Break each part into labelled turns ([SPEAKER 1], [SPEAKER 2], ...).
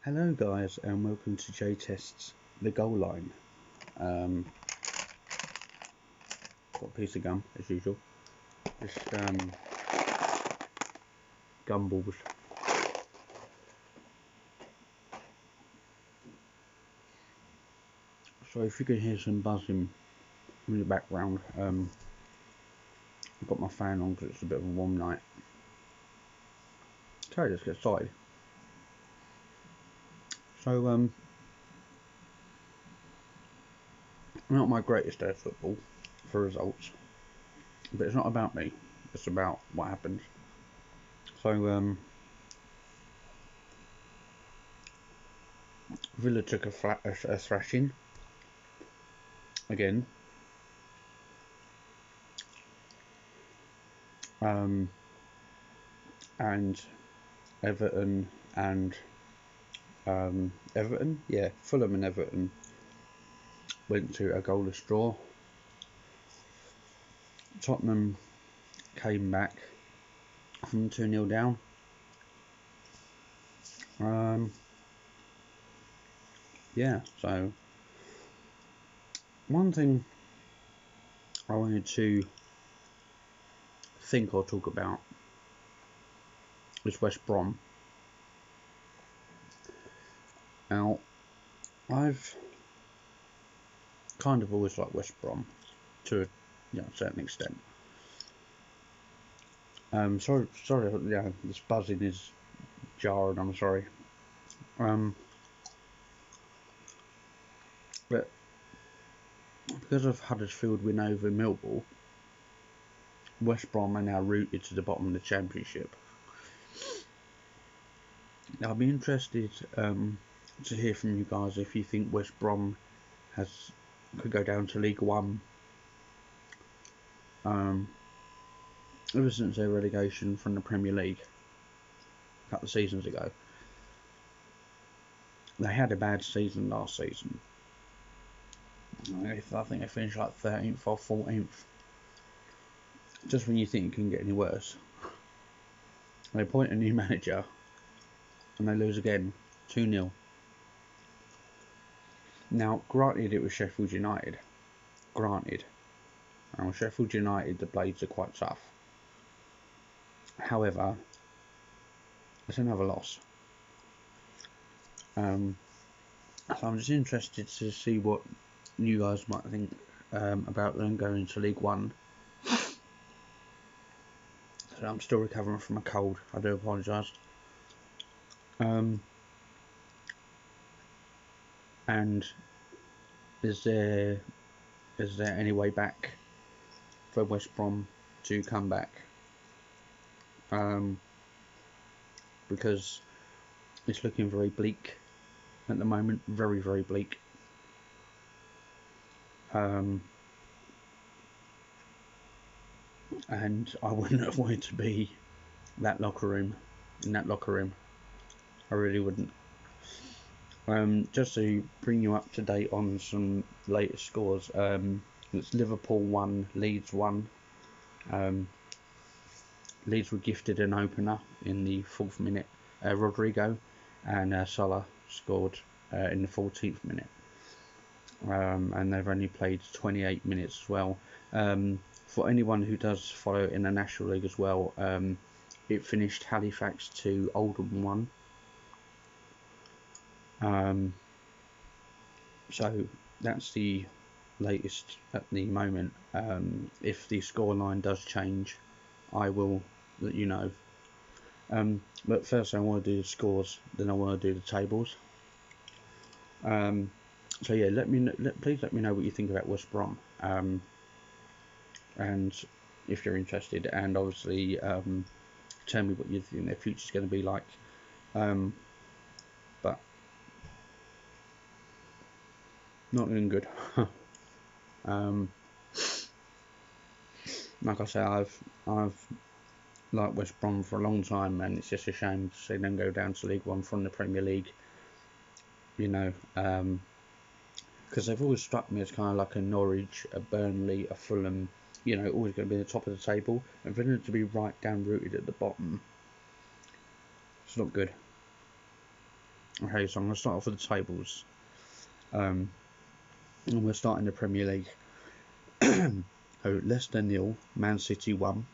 [SPEAKER 1] Hello guys and welcome to J-Tests The Goal Line. Got a piece of gum as usual. Just gumballs. So if you can hear some buzzing in the background, I've got my fan on because it's a bit of a warm night. Okay, let's get started. So not my greatest day of football for results, but it's not about me, it's about what happens. So Villa took a thrashing again. And Everton and Fulham and Everton went to a goalless draw. Tottenham came back from 2-0 down. So one thing I wanted to think or talk about was West Brom. Now, I've kind of always liked West Brom to a certain extent. Sorry, yeah, this buzzing is jarring, I'm sorry. But because of Huddersfield win over Millwall, West Brom are now rooted to the bottom of the Championship. I'll be interested to hear from you guys if you think West Brom could go down to League One ever since their relegation from the Premier League a couple of seasons ago. They had a bad season last season. I think they finished like 13th or 14th. Just when you think it can get any worse, they appoint a new manager and they lose again, 2-0. Now, granted, it was Sheffield United. Now, Sheffield United, the Blades are quite tough. However, it's another loss. So I'm just interested to see what you guys might think about them going to League One. So I'm still recovering from a cold. I do apologise. And is there any way back for West Brom to come back? Because it's looking very bleak at the moment, very, very bleak. And I wouldn't have wanted to be in that locker room. I really wouldn't. Just to bring you up to date on some latest scores, it's Liverpool 1, Leeds 1. Leeds were gifted an opener in the 4th minute. Rodrigo and Salah scored in the 14th minute. And they've only played 28 minutes as well. For anyone who does follow in the National League as well, it finished Halifax 2, Oldham 1. So that's the latest at the moment. If the scoreline does change, I will let you know. But first I want to do the scores, then I want to do the tables. So yeah, please let me know what you think about West Brom, and if you're interested, and obviously tell me what you think their future's going to be like. But not looking good. Like I say, I've liked West Brom for a long time, and it's just a shame to see them go down to League One from the Premier League. Because they've always struck me as kind of like a Norwich, a Burnley, a Fulham, always going to be at the top of the table, and for them to be right down rooted at the bottom, it's not good. Okay, so I'm going to start off with the tables. And we're starting the Premier League. So Leicester 0, Man City 1,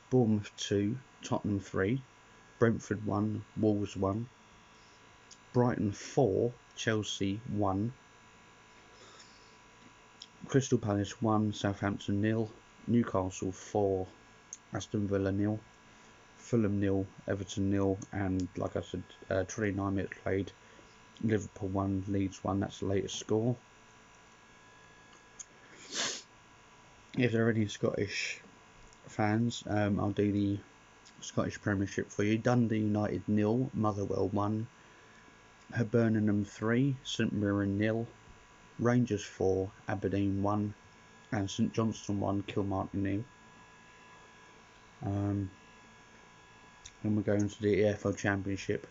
[SPEAKER 1] Bournemouth 2, Tottenham 3, Brentford 1, Wolves 1, Brighton 4, Chelsea 1, Crystal Palace 1, Southampton 0, Newcastle 4, Aston Villa 0, Fulham 0, Everton 0, and like I said, 29 minutes played, Liverpool 1, Leeds 1. That's the latest score. If there are any Scottish fans, I'll do the Scottish Premiership for you. Dundee United 0, Motherwell 1, Hibernian 3, St Mirren 0, Rangers 4, Aberdeen 1, and St Johnstone 1, Kilmartin 0. Then we're going to the EFL Championship.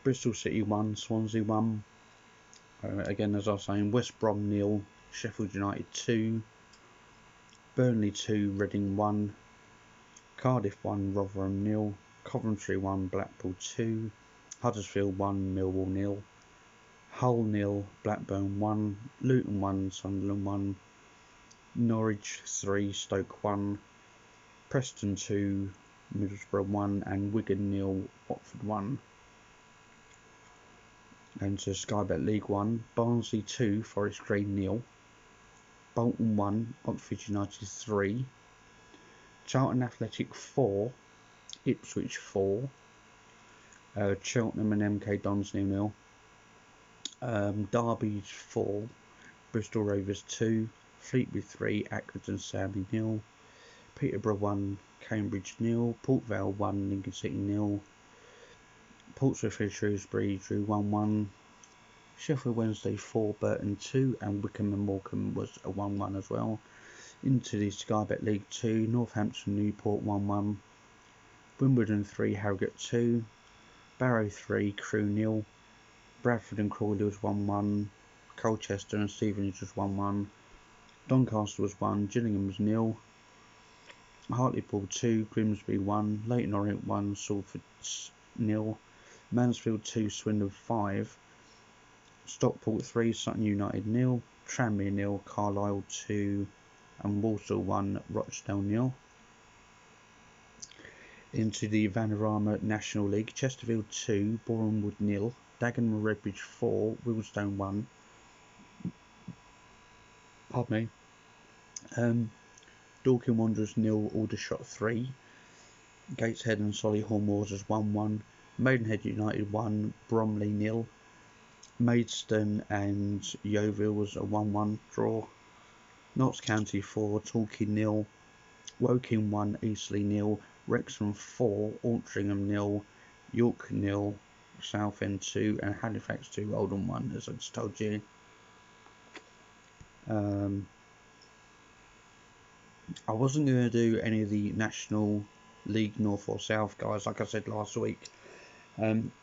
[SPEAKER 1] Bristol City 1, Swansea 1. Again, as I was saying, West Brom 0, Sheffield United 2, Burnley 2, Reading 1, Cardiff 1, Rotherham 0, Coventry 1, Blackpool 2, Huddersfield 1, Millwall 0, Hull 0, Blackburn 1, Luton 1, Sunderland 1, Norwich 3, Stoke 1, Preston 2, Middlesbrough 1, and Wigan 0, Watford 1. And to Sky Bet League 1, Barnsley 2, Forest Green 0, Bolton 1, Oxford United 3, Charlton Athletic 4, Ipswich 4, Cheltenham and MK Dons 0-0, Derby 4, Bristol Rovers 2, Fleetwood 3, Accrington Stanley 0, Peterborough 1, Cambridge 0, Port Vale 1, Lincoln City 0, Portsmouth and Shrewsbury drew 1-1, Sheffield Wednesday 4, Burton 2, and Wycombe and Morecambe was a 1-1 as well. Into the Sky Bet League 2, Northampton Newport 1-1, Wimbledon 3, Harrogate 2, Barrow 3, Crewe 0, Bradford and Crawley was 1-1, Colchester and Stevenage was 1-1, Doncaster was 1, Gillingham was 0, Hartlepool 2, Grimsby 1, Leyton Orient 1, Salford 0, Mansfield 2, Swindon 5, Stockport 3, Sutton United 0, Tranmere 0, Carlisle 2, and Walsall 1, Rochdale 0. Into the Vanarama National League, Chesterfield 2, Bournemouth 0, Dagenham Redbridge 4, Willstone 1. Pardon me. Dorking Wanderers 0, Aldershot 3, Gateshead and Solihull Moors 1-1, Maidenhead United 1, Bromley 0, Maidstone and Yeovil was a 1-1 draw, Notts County 4, Torquay 0, Woking 1, Eastleigh 0, Wrexham 4, Altrincham 0, York 0, Southend 2, and Halifax 2, Oldham 1, as I just told you. I wasn't going to do any of the National League North or South guys, like I said last week.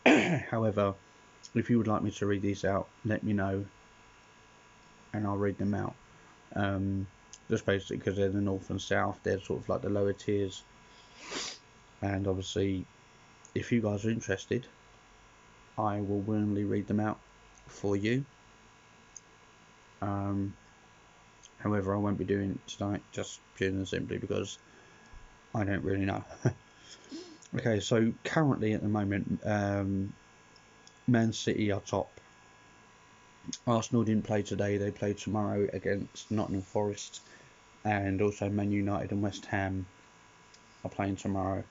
[SPEAKER 1] However, if you would like me to read these out, let me know, and I'll read them out. Just basically because they're the North and South, they're sort of like the lower tiers. And obviously, if you guys are interested, I will willingly read them out for you. However, I won't be doing it tonight, just purely and simply because I don't really know. Okay, so currently at the moment, Man City are top. Arsenal didn't play today, they play tomorrow against Nottingham Forest, and also Man United and West Ham are playing tomorrow.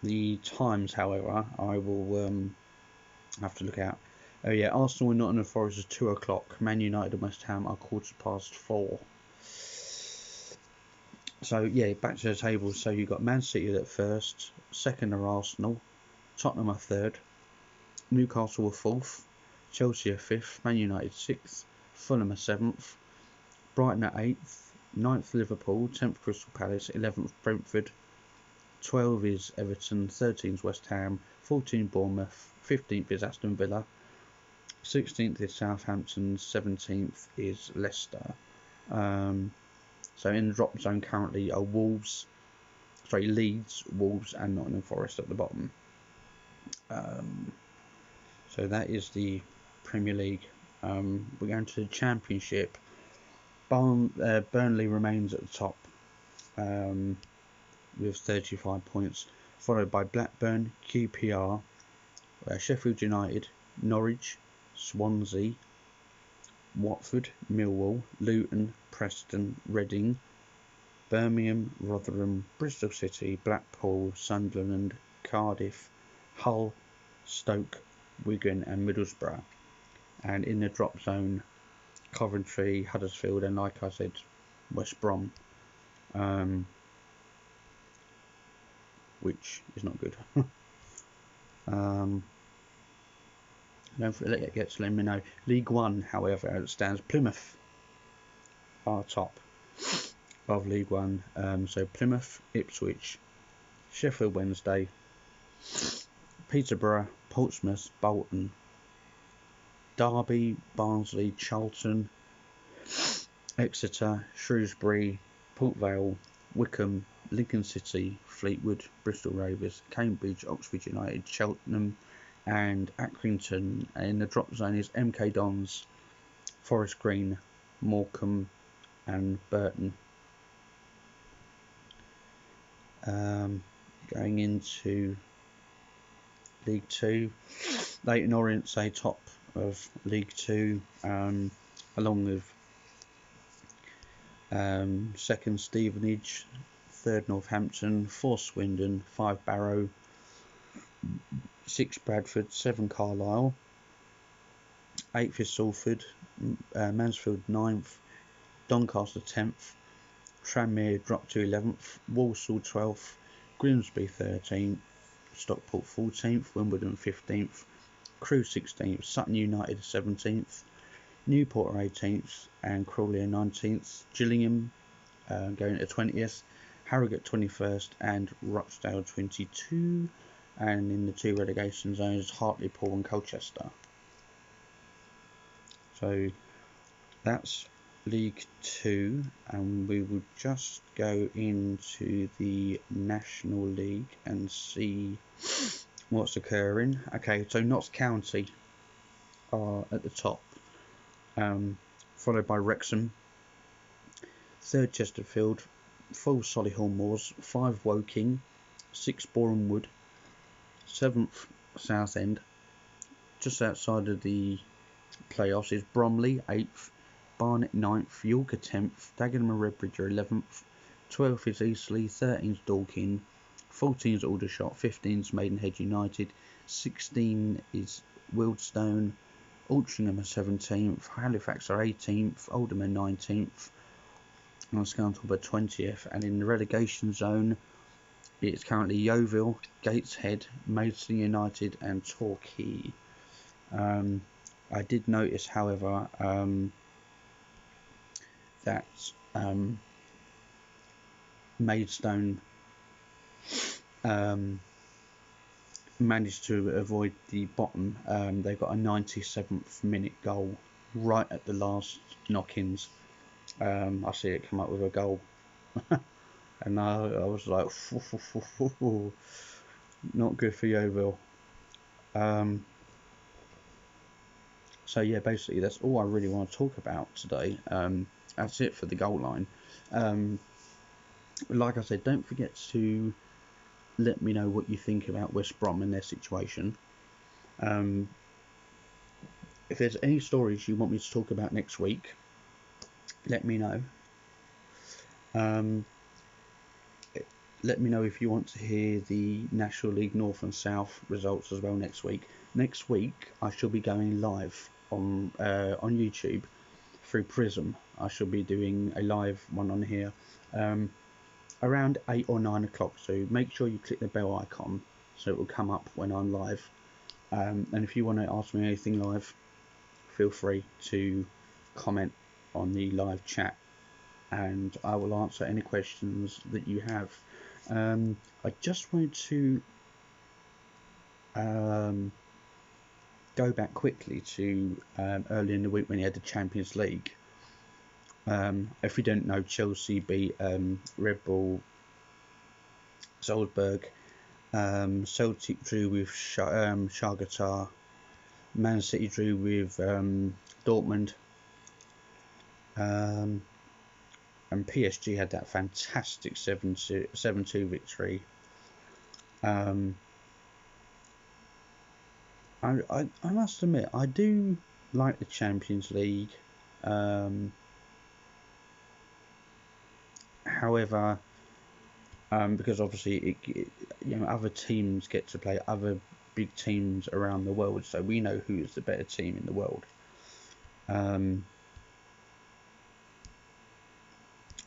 [SPEAKER 1] The times, however, I will have to look out. Oh yeah, Arsenal and Nottingham Forest is 2 o'clock. Man United and West Ham are 4:15. So yeah, back to the table. So you've got Man City at first, second are Arsenal, Tottenham are third, Newcastle are fourth, Chelsea are fifth, Man United sixth, Fulham are seventh, Brighton are eighth, 9th Liverpool, 10th Crystal Palace, 11th Brentford, 12 is Everton, 13 is West Ham, 14 Bournemouth, 15th is Aston Villa, 16th is Southampton, 17th is Leicester. So in the drop zone currently are Leeds, Wolves and Nottingham Forest at the bottom. So that is the Premier League. We're going to the Championship. Burnley remains at the top with 35 points, followed by Blackburn, QPR, Sheffield United, Norwich, Swansea, Watford, Millwall, Luton, Preston, Reading, Birmingham, Rotherham, Bristol City, Blackpool, Sunderland, Cardiff, Hull, Stoke, Wigan and Middlesbrough. And in the drop zone, Coventry, Huddersfield and, like I said, West Brom, which is not good. Don't forget to let me know. League One, however, as it stands, Plymouth are top of League One. So Plymouth, Ipswich, Sheffield Wednesday, Peterborough, Portsmouth, Bolton, Derby, Barnsley, Charlton, Exeter, Shrewsbury, Port Vale, Wycombe, Lincoln City, Fleetwood, Bristol Rovers, Cambridge, Oxford United, Cheltenham and Accrington. And in the drop zone is MK Dons, Forest Green, Morecambe and Burton. Going into League Two, Leyton Orient stay top of League Two, along with second Stevenage, third Northampton, fourth Swindon, 5 Barrow, 6 Bradford, 7 Carlisle, 8th is Salford, Mansfield 9th, Doncaster 10th, Tranmere dropped to 11th, Walsall 12th, Grimsby 13th, Stockport 14th, Wimbledon 15th, Crewe 16th, Sutton United 17th, Newport 18th and Crawley 19th, Gillingham going to 20th, Harrogate 21st and Rochdale 22, and in the 2 relegation zones Hartlepool and Colchester. So that's League 2, and we will just go into the National League and see what's occurring. Okay, so Notts County are at the top, followed by Wrexham, 3rd Chesterfield, 4th Solihull Moors, 5 Woking, 6 Boreham Wood, 7th Southend. Just outside of the playoffs is Bromley 8th, Barnet 9th, Yorker 10th, Dagenham and Redbridge are 11th, 12th is Eastleigh, 13th Dorking, 14th Aldershot, 15th Maidenhead United, 16th is Wealdstone, Altrincham are 17th, Halifax are 18th, Oldham are 19th, and Scunthorpe are 20th, and in the relegation zone it's currently Yeovil, Gateshead, Maidstone United and Torquay. I did notice, however, that Maidstone managed to avoid the bottom. They got a 97th minute goal right at the last knock-ins. I see it come up with a goal. And I was like, not good for Yeovil. So yeah, basically that's all I really want to talk about today. That's it for the goal line. Like I said, don't forget to let me know what you think about West Brom and their situation. If there's any stories you want me to talk about next week, let me know. Let me know if you want to hear the National League North and South results as well next week. Next week I shall be going live on YouTube through Prism. I shall be doing a live one on here around 8 or 9 o'clock. So make sure you click the bell icon so it will come up when I'm live. And if you want to ask me anything live, feel free to comment on the live chat and I will answer any questions that you have. I just wanted to go back quickly to early in the week when you had the Champions League. If you don't know, Chelsea beat Red Bull Salzburg Celtic drew with Shakhtar. Man City drew with Dortmund. And PSG had that fantastic 7-2 victory. I must admit, I do like the Champions League. However, because obviously other teams get to play other big teams around the world, so we know who is the better team in the world. I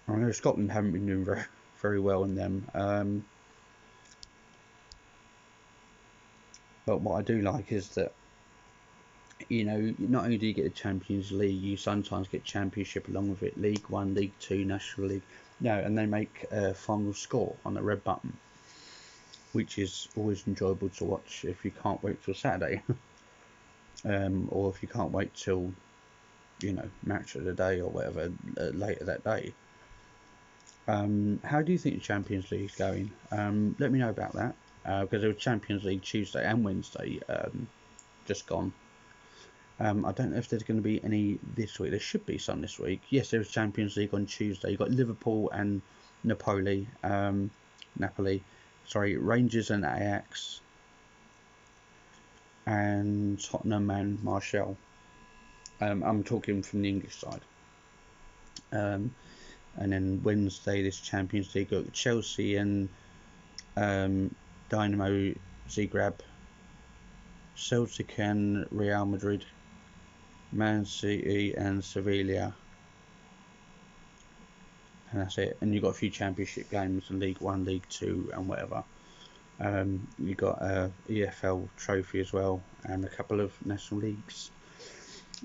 [SPEAKER 1] know Scotland haven't been doing very, very well in them. But what I do like is that, not only do you get the Champions League, you sometimes get Championship along with it, League One, League Two, National League. No, and they make a final score on the red button, which is always enjoyable to watch if you can't wait till Saturday, or if you can't wait till, match of the day or whatever later that day. How do you think the Champions League is going? Let me know about that, because there was Champions League Tuesday and Wednesday just gone. I don't know if there's going to be any this week. There should be some this week. Yes, there was Champions League on Tuesday. You've got Liverpool and Napoli. Rangers and Ajax. And Tottenham and Marseille. I'm talking from the English side. And then Wednesday, this Champions League, got Chelsea and Dynamo Zagreb, Celtic and Real Madrid, Man City and Sevilla, and that's it. And you've got a few Championship games in League 1, League 2 and whatever. You've got a EFL trophy as well and a couple of National Leagues.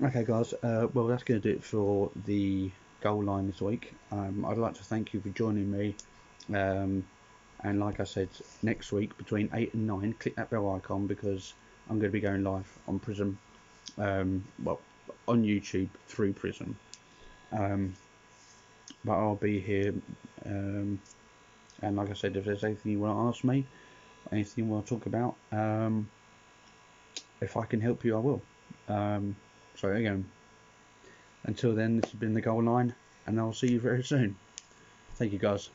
[SPEAKER 1] Okay guys, well that's going to do it for the goal line this week. I'd like to thank you for joining me, and like I said, next week between 8 and 9 click that bell icon, because I'm going to be going live on Prism, on YouTube through Prism, but I'll be here, and like I said, if there's anything you want to ask me, anything you want to talk about, if I can help you I will. So again, until then, this has been the goal line, and I'll see you very soon. Thank you guys.